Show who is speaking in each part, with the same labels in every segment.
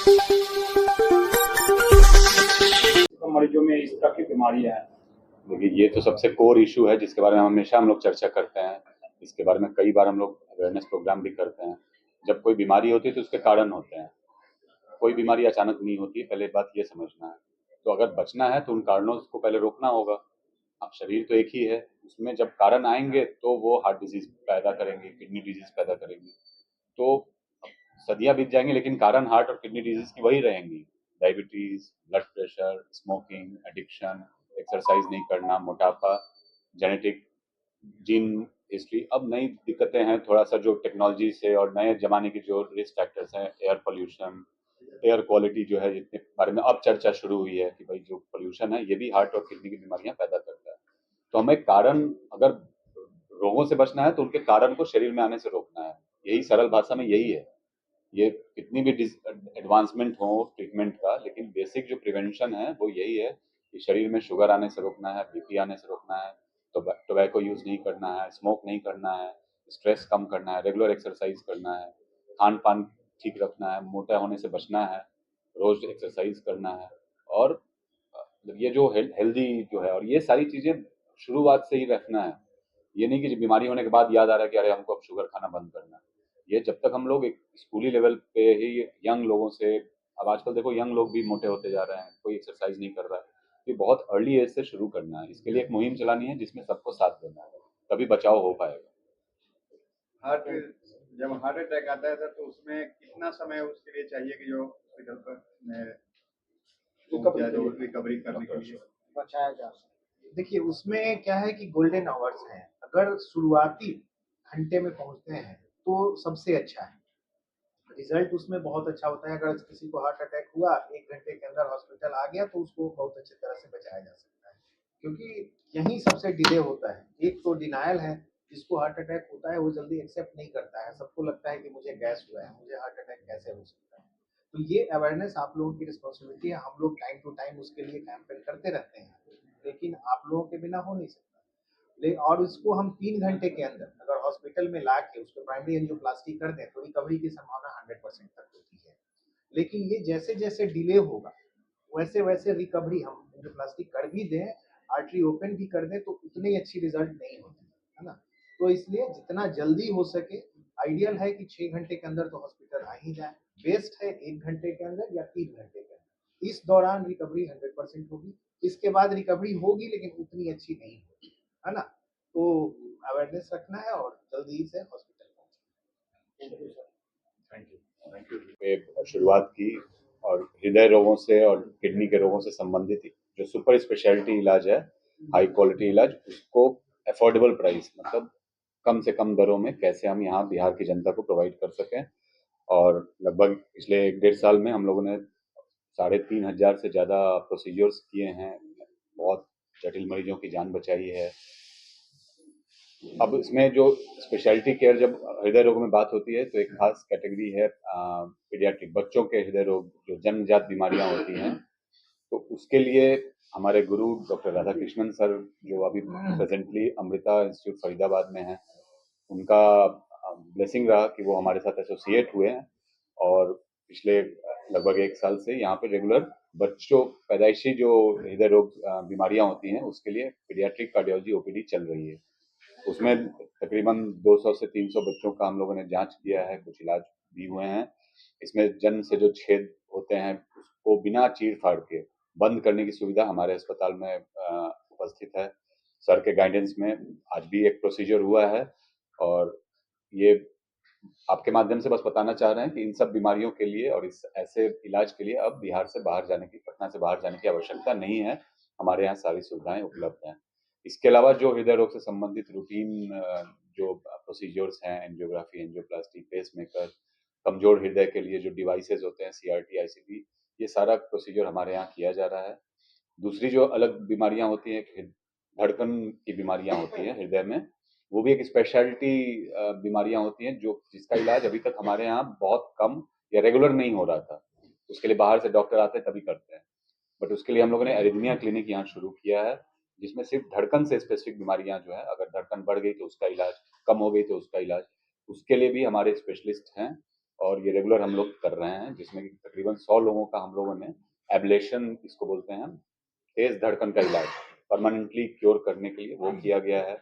Speaker 1: तो मरीजों में इस तरह की बीमारियां हैं।
Speaker 2: देखिए, ये तो सबसे कोर इशू है जिसके बारे में हमेशा हम लोग चर्चा करते हैं। इसके बारे में कई बार हम लोग अवेयरनेस प्रोग्राम भी करते हैं। जब कोई बीमारी होती है तो उसके कारण होते हैं। कोई बीमारी अचानक नहीं होती, पहले बात ये समझना है। तो अगर बचना है तो उन कारणों को पहले रोकना होगा। अब शरीर तो एक ही है, उसमें जब कारण आएंगे तो वो हार्ट डिजीज पैदा करेंगे, किडनी डिजीज पैदा करेंगे। तो सदियां बीत जाएंगी लेकिन कारण हार्ट और किडनी डिजीज की वही रहेंगी। Diabetes, blood pressure, smoking, addiction, exercise नहीं करना, मोटापा, जेनेटिक, जीन हिस्ट्री। अब नई दिक्कतें हैं थोड़ा सा जो टेक्नोलॉजी से और नए जमाने की जो रिस्क फैक्टर्स हैं, एयर पोल्यूशन, एयर क्वालिटी जो है, जितने बारे में अब चर्चा शुरू हुई है कि भाई जो पोल्यूशन है ये भी हार्ट और किडनी की बीमारियां पैदा करता है। तो हमें कारण, अगर रोगों से बचना है तो उनके कारण को शरीर में आने से रोकना है। यही सरल भाषा में यही है। ये कितनी भी एडवांसमेंट हो ट्रीटमेंट का, लेकिन बेसिक जो प्रिवेंशन है वो यही है कि शरीर में शुगर आने से रोकना है, बीपी आने से रोकना है, तो टोबैको यूज नहीं करना है, स्मोक नहीं करना है, स्ट्रेस कम करना है, रेगुलर एक्सरसाइज करना है, खान पान ठीक रखना है, मोटा होने से बचना है, रोज एक्सरसाइज करना है। और ये जो हेल्दी जो है, और ये सारी चीजें शुरुआत से ही रखना है। ये नहीं कि जब बीमारी होने के बाद याद आ रहा है कि अरे हमको अब शुगर खाना बंद करना है। ये जब तक हम लोग एक स्कूली लेवल पे ही यंग लोगों से, अब आजकल देखो यंग लोग भी मोटे होते जा रहे हैं, कोई एक्सरसाइज नहीं कर रहा है। ये बहुत अर्ली एज से शुरू करना है। इसके लिए एक मुहिम चलानी है जिसमें सबको साथ देना है, तभी बचाव हो पाएगा।
Speaker 3: हार्ट जब हार्ट अटैक आता है सर, तो उसमें कितना समय उसके लिए चाहिए कि जो हॉस्पिटल पर रिकवरी करने के लिए
Speaker 4: बचाया जा सके? देखिए, उसमें क्या है कि गोल्डन आवर्स हैं। अगर शुरुआती घंटे में पहुंचते हैं तो सबसे अच्छा है, रिजल्ट उसमें बहुत अच्छा होता है। अगर किसी को हार्ट अटैक हुआ, 1 घंटे के अंदर हॉस्पिटल आ गया, तो उसको बहुत अच्छी तरह से बचाया जा सकता है, क्योंकि यहीं सबसे डिले होता है। एक तो डिनायल है, जिसको हार्ट अटैक होता है वो जल्दी एक्सेप्ट नहीं करता है। सबको लगता है कि मुझे गैस हुआ है, मुझे हार्ट अटैक कैसे हो सकता है। तो ये अवेयरनेस आप लोगों की रिस्पॉन्सिबिलिटी है। हम लोग टाइम टू टाइम उसके लिए कैंपेन करते रहते हैं, लेकिन आप लोगों के बिना हो नहीं सकता। और उसको हम 3 घंटे के अंदर अगर हॉस्पिटल में ला के उसको प्राइमरी एंजियोप्लास्टी कर दें, तो रिकवरी की संभावना 100% तक होती है। लेकिन ये जैसे जैसे डिले होगा, वैसे वैसे रिकवरी हम एंजियोप्लास्टी कर भी दें, आर्टरी ओपन भी कर दें, तो उतनी अच्छी रिजल्ट नहीं होती है ना। तो इसलिए जितना जल्दी हो सके, आइडियल है कि 6 घंटे के अंदर तो हॉस्पिटल आ ही जाए। बेस्ट है 1 घंटे के अंदर या 3 घंटे के अंदर। इस दौरान रिकवरी 100% होगी। इसके बाद रिकवरी होगी लेकिन उतनी अच्छी नहीं होगी, है ना। तो अवेयरनेस रखना है और जल्दी से हॉस्पिटल पहुंचना।
Speaker 2: Thank you. पे शुरुआत की, और हृदय रोगों से और किडनी के रोगों से संबंधित जो सुपर स्पेशलिटी इलाज है, हाई क्वालिटी इलाज, उसको अफोर्डेबल प्राइस, मतलब कम से कम दरों में कैसे हम यहाँ बिहार की जनता को प्रोवाइड कर सकें। और लगभग पिछले 1-1.5 साल में हम लोगों ने 3,500 से ज़्यादा प्रोसीजर्स किए हैं, बहुत जटिल मरीजों की जान बचाई है। अब इसमें जो स्पेशलिटी केयर, जब हृदय रोग में बात होती है तो एक खास कैटेगरी है पीडियाट्रिक, बच्चों के हृदय रोग जो जन्मजात बीमारियां होती हैं। तो उसके लिए हमारे गुरु डॉक्टर राधा कृष्णन सर, जो अभी प्रेजेंटली अमृता इंस्टीट्यूट फरीदाबाद में है, उनका ब्लेसिंग रहा कि वो हमारे साथ एसोसिएट हुए हैं। और पिछले लगभग 1 साल से यहाँ पे रेगुलर बच्चों, पैदाइशी जो हृदय रोग बीमारियां होती हैं उसके लिए पीडियाट्रिक कार्डियोलॉजी ओपीडी चल रही है। उसमें तकरीबन 200 से 300 बच्चों का हम लोगों ने जांच किया है, कुछ इलाज भी हुए हैं। इसमें जन्म से जो छेद होते हैं उसको बिना चीर फाड़ के बंद करने की सुविधा हमारे अस्पताल में उपस्थित है। सर के गाइडेंस में आज भी एक प्रोसीजर हुआ है। और ये आपके माध्यम से बस बताना चाह रहे हैं कि इन सब बीमारियों के लिए और इस ऐसे इलाज के लिए अब बिहार से बाहर जाने की, पटना से बाहर जाने की आवश्यकता नहीं है। हमारे यहाँ सारी सुविधाएं उपलब्ध हैं। इसके अलावा जो हृदय रोग से संबंधित रूटीन जो प्रोसीजर्स हैं, एंजियोग्राफी, एंजियोप्लास्टी, पेसमेकर, कमजोर हृदय के लिए जो डिवाइसेज होते हैं, सीआरटी, आईसीपी, ये सारा प्रोसीजर हमारे यहाँ किया जा रहा है। दूसरी जो अलग बीमारियां होती हैं, धड़कन की बीमारियां होती हैं हृदय में, वो भी एक स्पेशलिटी बीमारियां होती हैं जो जिसका इलाज अभी तक हमारे यहाँ बहुत कम या रेगुलर नहीं हो रहा था। उसके लिए बाहर से डॉक्टर आते हैं तभी करते हैं। बट उसके लिए हम लोगों ने एरिथमिया क्लिनिक यहाँ शुरू किया है, जिसमें सिर्फ धड़कन से स्पेसिफिक बीमारियां जो है, अगर धड़कन बढ़ गई तो उसका इलाज, कम हो गई तो उसका इलाज, उसके लिए भी हमारे स्पेशलिस्ट हैं। और ये रेगुलर हम लोग कर रहे हैं, जिसमें कि तकरीबन 100 लोगों का हम लोगों ने एब्लेशन, इसको बोलते हैं हम, तेज धड़कन का इलाज परमानेंटली क्योर करने के लिए वो किया गया है।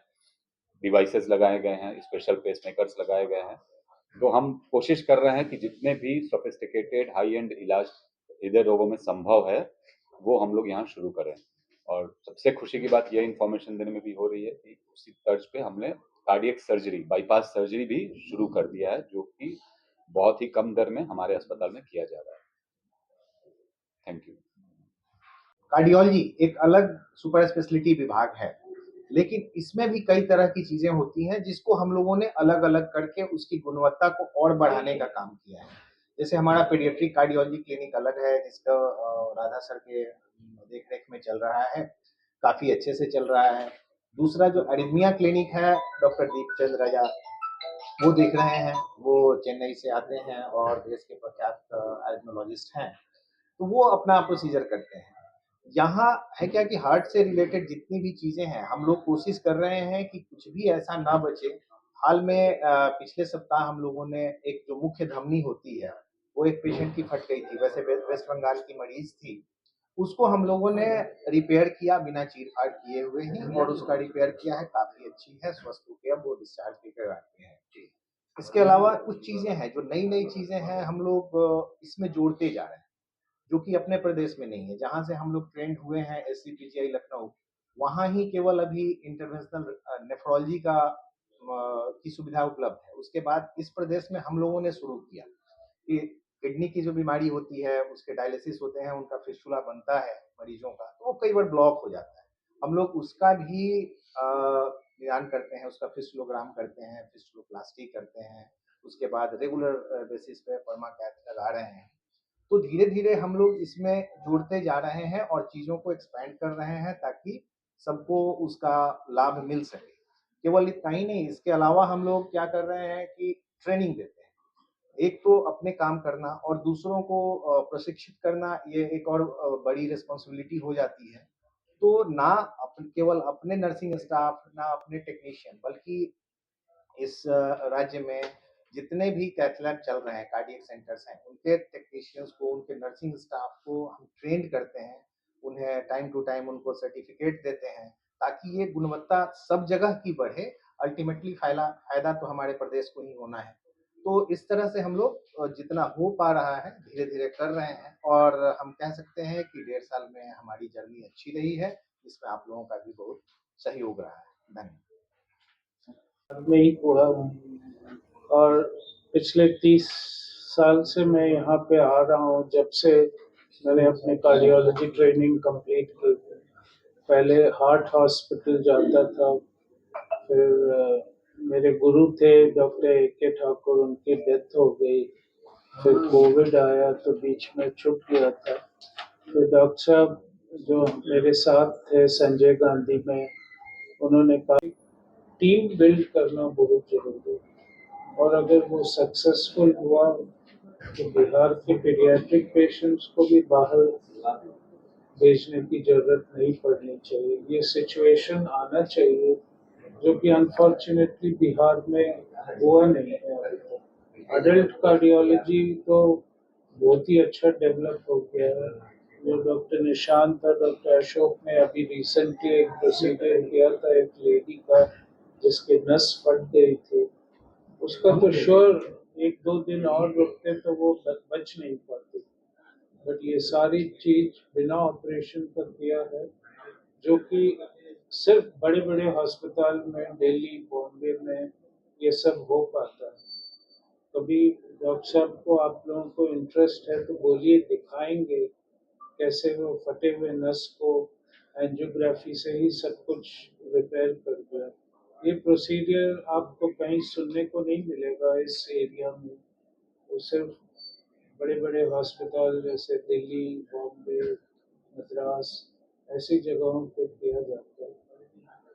Speaker 2: डिवाइसेस लगाए गए हैं, स्पेशल पेसमेकर्स लगाए गए हैं। तो हम कोशिश कर रहे हैं कि जितने भी सोफिस्टिकेटेड हाई एंड इलाज हृदय रोगों में संभव है वो हम लोग यहाँ शुरू करें। और सबसे खुशी की बात यह इन्फॉर्मेशन देने में भी हो रही है कि उसी तर्ज पे हमने कार्डियक सर्जरी, बाईपास सर्जरी भी शुरू कर दिया है, जो कि बहुत ही कम दर में हमारे अस्पताल में किया जा रहा है। Thank you.
Speaker 4: कार्डियोलॉजी एक अलग सुपर स्पेशलिटी विभाग है, लेकिन इसमें भी कई तरह की चीजें होती हैं जिसको हम लोगों ने अलग अलग करके उसकी गुणवत्ता को और बढ़ाने का काम किया है। जैसे हमारा पीडियाट्रिक कार्डियोलॉजी क्लिनिक अलग है, जिसका राधा सर के देखरेख में चल रहा है, काफी अच्छे से चल रहा है। दूसरा जो अरिथमिया क्लिनिक है, डॉक्टर दीपचंद राजा वो देख रहे हैं, वो चेन्नई से आते हैं और देश के प्रख्यात अरिथमोलॉजिस्ट हैं, तो वो अपना प्रोसीजर करते हैं। यहाँ है क्या कि हार्ट से रिलेटेड जितनी भी चीजें हैं, हम लोग कोशिश कर रहे हैं कि कुछ भी ऐसा ना बचे। हाल में पिछले सप्ताह हम लोगों ने एक जो मुख्य धमनी होती है, वो एक पेशेंट की फट गई थी, वैसे वेस्ट बंगाल की मरीज थी, उसको हम लोगों ने रिपेयर किया बिना चीर-फाड़ किए हुए ही, और उसका रिपेयर किया है, काफी अच्छी है, स्वस्थ हो गया, वो डिस्चार्ज लेकर आते हैं। इसके अलावा कुछ चीजें हैं जो नई-नई चीजें हैं, हम लोग इसमें जोड़ते जा रहे हैं, जो कि अपने प्रदेश में नहीं है। जहाँ से हम लोग ट्रेंड हुए हैं एससीपीजीआई लखनऊ, वहाँ ही केवल अभी इंटरवेंशनल नेफ्रोलॉजी का की सुविधा उपलब्ध है। उसके बाद इस प्रदेश में हम लोगों ने शुरू किया कि किडनी की जो बीमारी होती है, उसके डायलिसिस होते हैं, उनका फिस्टुला बनता है मरीजों का, तो वो कई बार ब्लॉक हो जाता है। हम लोग उसका भी निदान करते हैं, उसका फिस्टुलोग्राम करते हैं, फिस्टुलोप्लास्टी करते हैं, उसके बाद रेगुलर बेसिस पे पर्माकैथ लगा रहे हैं। तो धीरे-धीरे हम लोग इसमें जुड़ते जा रहे हैं और चीज़ों को एक्सपैंड कर रहे हैं ताकि सबको उसका लाभ मिल सके। केवल इतना ही नहीं, इसके अलावा हम लोग क्या कर रहे हैं कि ट्रेनिंग देते हैं। एक तो अपने काम करना और दूसरों को प्रशिक्षित करना, ये एक और बड़ी रिस्पॉन्सिबिलिटी हो जाती है। तो ना केवल अपने नर्सिंग स्टाफ, ना अपने टेक्नीशियन, बल्कि इस राज्य में जितने भी कैथ लैब चल रहे हैं, कार्डियक सेंटर्स हैं, उनके टेक्नीशियंस को, उनके नर्सिंग स्टाफ को हम ट्रेंड करते हैं, उन्हें टाइम टू टाइम उनको सर्टिफिकेट देते हैं, ताकि ये गुणवत्ता सब जगह की बढ़े। अल्टीमेटली फायदा तो हमारे प्रदेश को ही होना है। तो इस तरह से हम लोग जितना हो पा रहा है धीरे-धीरे कर रहे हैं, और हम कह सकते हैं कि 1.5 साल में हमारी जर्नी अच्छी रही है, जिसमें आप लोगों का भी बहुत सहयोग रहा है। धन्यवाद।
Speaker 5: में ही हुआ हूँ और पिछले 30 साल से मैं यहाँ पे आ रहा हूँ, जब से मैंने अपने कार्डियोलॉजी ट्रेनिंग कंप्लीट की। पहले हार्ट हॉस्पिटल जाता था, फिर मेरे गुरु थे डॉक्टर ए.के. ठाकुर, उनकी डेथ हो गई। फिर कोविड आया तो बीच में छूट गया था। फिर डॉक्टर साहब जो मेरे साथ थे संजय गांधी में, उन्होंने कहा टीम बिल्ड करना बहुत जरूरी है, और अगर वो सक्सेसफुल हुआ तो बिहार के पीडियाट्रिक पेशेंट्स को भी बाहर भेजने की जरूरत नहीं पड़नी चाहिए। ये सिचुएशन आना चाहिए, जो कि अनफॉर्चुनेटली बिहार में हुआ नहीं है अभी तक। अडल्ट कार्डियोलॉजी तो बहुत ही अच्छा डेवलप हो गया है। जो डॉक्टर निशांत और डॉक्टर अशोक ने अभी रिसेंटली एक प्रोसीजर किया था एक लेडी का, जिसके नस फट गई थी, उसका तो श्योर 1-2 दिन और रुकते तो वो बच नहीं पाती। बट ये सारी चीज बिना ऑपरेशन का किया है, जो कि सिर्फ बड़े बड़े हॉस्पिटल में, दिल्ली, बॉम्बे में ये सब हो पाता है। कभी डॉक्टर साहब को, आप लोगों को इंटरेस्ट है तो बोलिए, दिखाएंगे कैसे वो फटे हुए नस को एंजियोग्राफी से ही सब कुछ रिपेयर कर दिया। ये प्रोसीजर आपको कहीं सुनने को नहीं मिलेगा इस एरिया में। वो सिर्फ बड़े बड़े हॉस्पिटल जैसे दिल्ली, बॉम्बे, मद्रास ऐसी जगहों पे किया जाता है।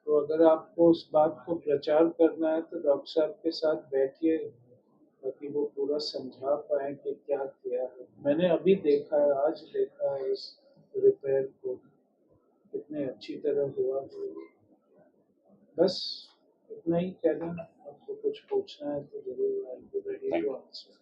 Speaker 5: तो अगर आपको उस बात को प्रचार करना है तो डॉक्टर साहब के साथ बैठिए, ताकि वो पूरा समझा पाए कि क्या किया है। मैंने अभी देखा है, आज देखा है इस रिपेयर को, कितने अच्छी तरह हुआ है। बस इतना ही कहना। आपको कुछ पूछना है तो जरूर, I am ready to answer.